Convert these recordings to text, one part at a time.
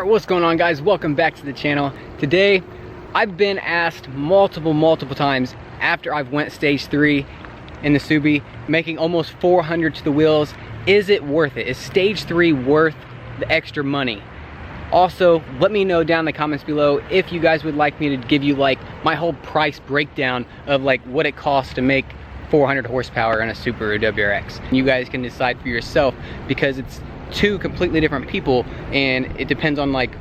what's going on, guys? Welcome back to the channel. Today I've been asked multiple times after I've went stage 3 in the Subi, making almost 400 to the wheels, is it worth it? Is stage 3 worth the extra money? Also, let me know down in the comments below if you guys would like me to give you like my whole price breakdown of like what it costs to make 400 horsepower in a Subaru WRX. You guys can decide for yourself, because it's two completely different people and it depends on like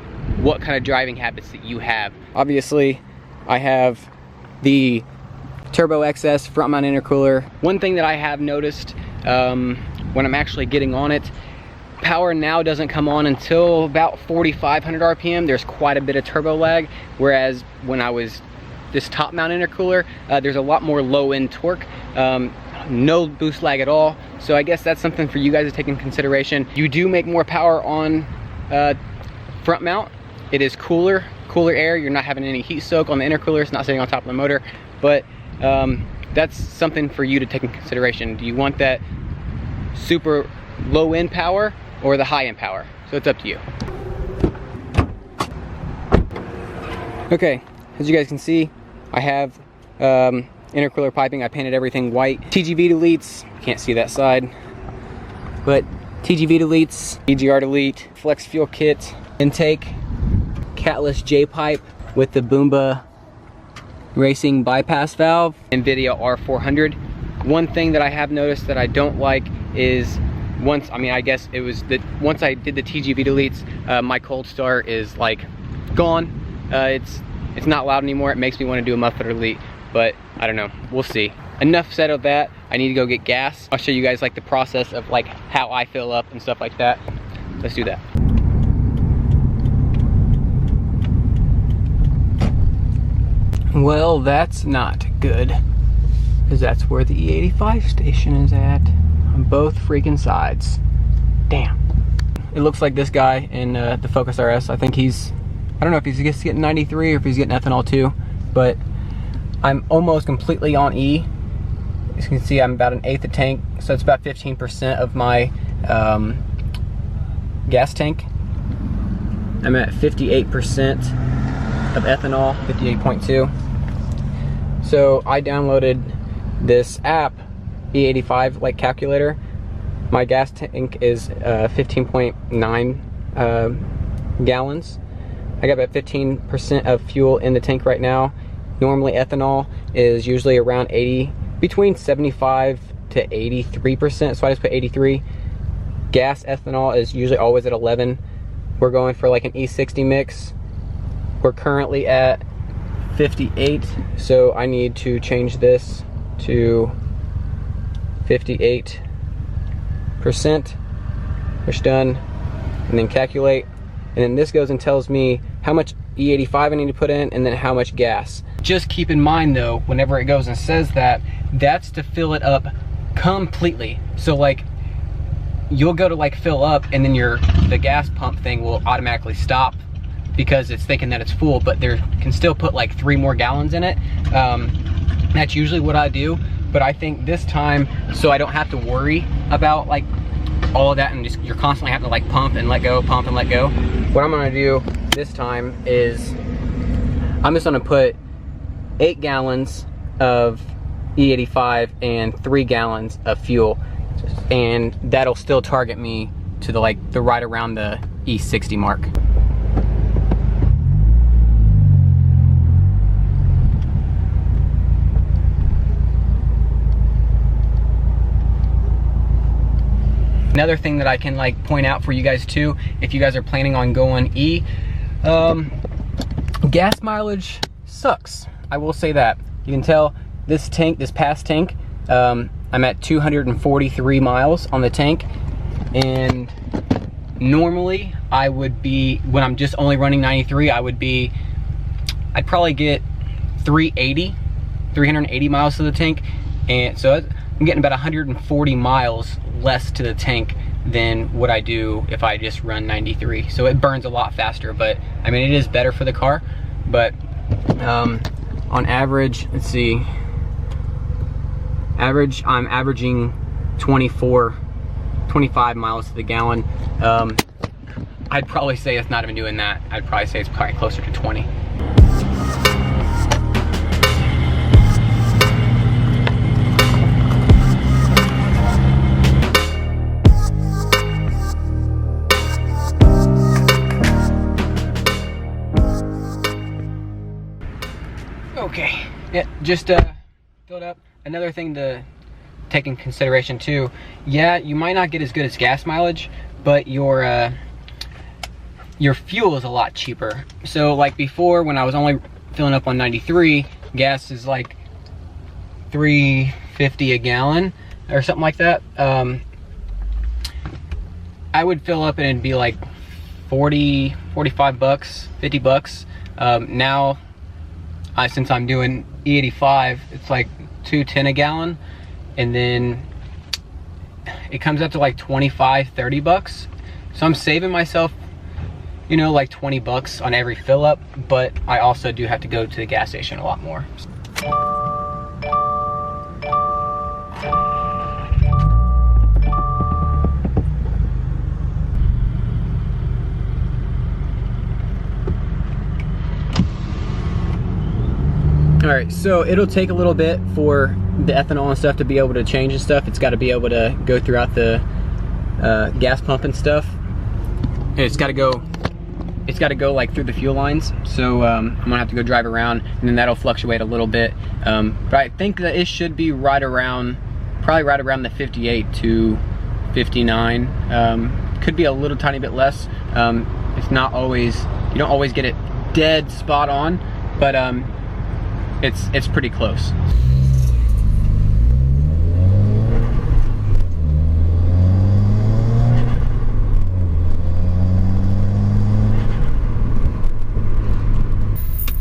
what kind of driving habits that you have. Obviously I have the Turbo XS front mount intercooler. One thing that I have noticed when I'm actually getting on it, power now doesn't come on until about 4,500 RPM. There's quite a bit of turbo lag, whereas when I was this top mount intercooler, there's a lot more low end torque. No boost lag at all. So I guess that's something for you guys to take in consideration. You do make more power on front mount. It is cooler air. You're not having any heat soak on the intercooler. It's not sitting on top of the motor, but that's something for you to take in consideration. Do you want that super low end power or the high end power? So it's up to you. Okay, as you guys can see, I have intercooler piping. I painted everything white. TGV deletes, can't see that side, but TGV deletes, EGR delete, flex fuel kit, intake, Catless J Pipe with the Boomba racing bypass valve, Invidia R400. One thing that I have noticed that I don't like is once I did the TGV deletes, my cold start is like gone. It's not loud anymore. It makes me want to do a muffler delete, but I don't know, we'll see. Enough said of that. I need to go get gas. I'll show you guys like the process of like how I fill up and stuff like that. Let's do that. Well, that's not good, because that's where the E85 station is at, on both freaking sides. Damn. It looks like this guy in the Focus RS, I think he's, I don't know if he's just getting 93 or if he's getting ethanol too, but I'm almost completely on E. As you can see, I'm about 1/8 of tank, so it's about 15% of my gas tank. I'm at 58% of ethanol, 58.2. So I downloaded this app, E85 like calculator. My gas tank is 15.9 gallons. I got about 15% of fuel in the tank right now. Normally ethanol is usually around 80, between 75 to 83%, so I just put 83. Gas ethanol is usually always at 11. We're going for like an E60 mix. We're currently at 58, so I need to change this to 58%. Push done, and then calculate. And then this goes and tells me how much E85 I need to put in and then how much gas. Just keep in mind though, whenever it goes and says that, that's to fill it up completely. So like, you'll go to like fill up and then the gas pump thing will automatically stop because it's thinking that it's full, but there can still put like 3 more gallons in it. That's usually what I do, but I think this time, so I don't have to worry about like all of that and just you're constantly having to like pump and let go, pump and let go. What I'm gonna do this time is I'm just gonna put 8 gallons of E85 and 3 gallons of fuel, and that'll still target me to the right around the E60 mark. Another thing that I can like point out for you guys too, if you guys are planning on going E, gas mileage sucks. I will say that. You can tell this tank, this past tank, I'm at 243 miles on the tank, and normally I would be, when I'm just only running 93, I'd probably get 380 miles to the tank, and so I'm getting about 140 miles less to the tank than what I do if I just run 93. So it burns a lot faster, but I mean, it is better for the car. But on average, let's see, I'm averaging 25 miles to the gallon. I'd probably say it's not even doing that. I'd probably say it's probably closer to 20. Okay, yeah, just filled up. Another thing to take in consideration too, yeah, you might not get as good as gas mileage, but your fuel is a lot cheaper. So like before, when I was only filling up on 93, gas is like $3.50 a gallon or something like that. I would fill up and it'd be like 40, 45 bucks, 50 bucks. Now, since I'm doing E85, it's like $2.10 a gallon, and then it comes up to like 25, 30 bucks. So I'm saving myself, you know, like 20 bucks on every fill up, but I also do have to go to the gas station a lot more. All right, so it'll take a little bit for the ethanol and stuff to be able to change and stuff. It's got to be able to go throughout the gas pump and stuff. It's got to go like through the fuel lines. So I'm gonna have to go drive around, and then that'll fluctuate a little bit. But I think that it should be right around, probably right around the 58 to 59. Could be a little tiny bit less. It's not always, you don't always get it dead spot on, but it's pretty close.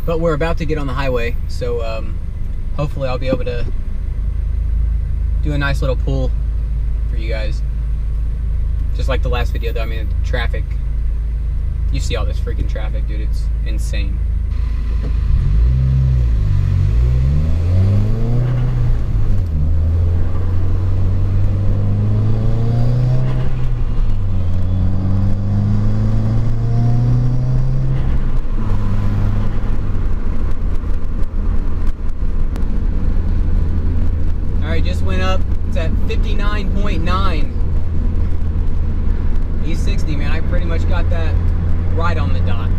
But we're about to get on the highway, so hopefully I'll be able to do a nice little pull for you guys. Just like the last video though, I mean, the traffic, you see all this freaking traffic, dude, it's insane. Just went up, it's at 59.9. E60, man, I pretty much got that right on the dot.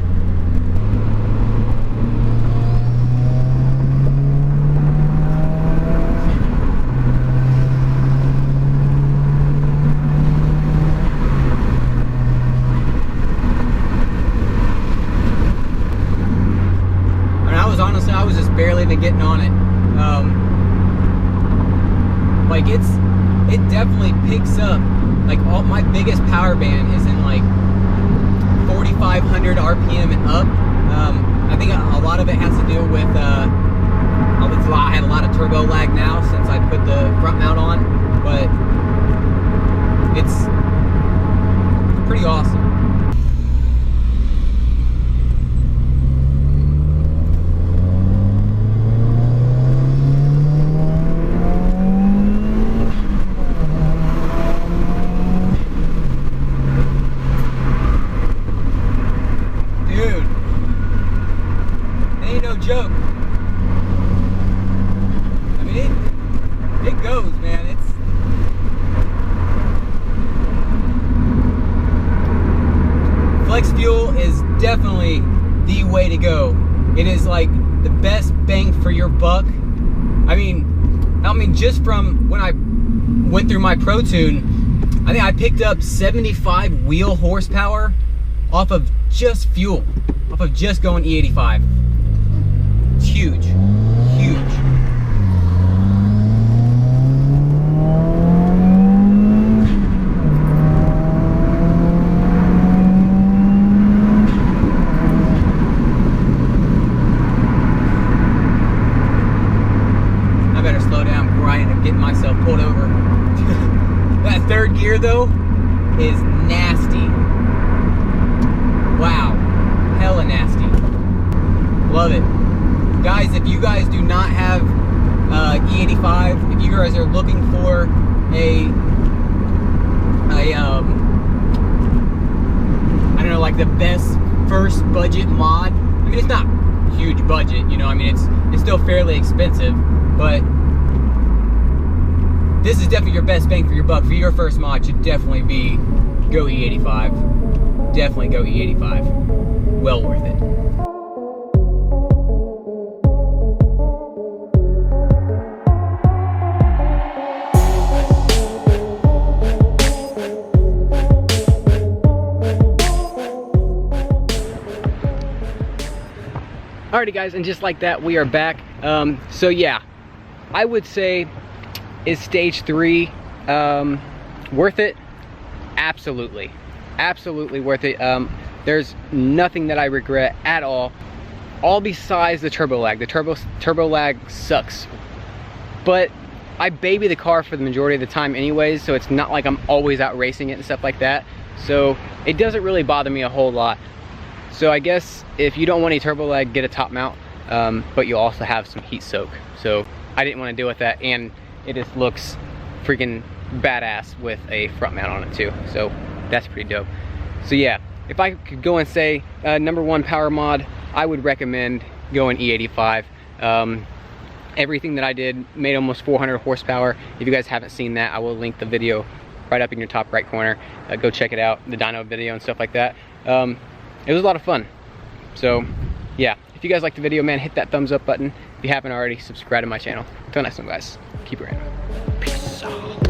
And I was just barely even getting on it. Like it definitely picks up. Like all my biggest power band is in like 4,500 RPM and up. I think a lot of it has to do with I have a lot of turbo lag now since I put the front mount on, but it's pretty awesome. Joke. I mean, it goes, man. Flex fuel is definitely the way to go. It is like the best bang for your buck. I mean, just from when I went through my Pro Tune, I think I picked up 75 wheel horsepower off of just fuel, off of just going E85. It's huge, huge. I better slow down before I end up getting myself pulled over. That third gear though is nasty. Wow, hella nasty. Love it. Guys, if you guys do not have E85, if you guys are looking for I don't know, the best first budget mod. I mean, it's not huge budget, you know, I mean, it's still fairly expensive, but this is definitely your best bang for your buck. For your first mod, should definitely be go E85. Definitely go E85. Well worth it. Alrighty guys, and just like that, we are back. So yeah, I would say, is stage 3 worth it? Absolutely. Absolutely worth it. There's nothing that I regret at all besides the turbo lag. The turbo lag sucks. But I baby the car for the majority of the time anyways, so it's not like I'm always out racing it and stuff like that. So it doesn't really bother me a whole lot. So I guess if you don't want any turbo lag, get a top mount, but you'll also have some heat soak. So I didn't want to deal with that, and it just looks freaking badass with a front mount on it too. So that's pretty dope. So yeah, if I could go and say #1 power mod, I would recommend going E85. Everything that I did made almost 400 horsepower. If you guys haven't seen that, I will link the video right up in your top right corner. Go check it out, the dyno video and stuff like that. It was a lot of fun. So yeah, if you guys liked the video, man, hit that thumbs up button. If you haven't already, subscribe to my channel. Until next time, guys, keep it random. Peace out.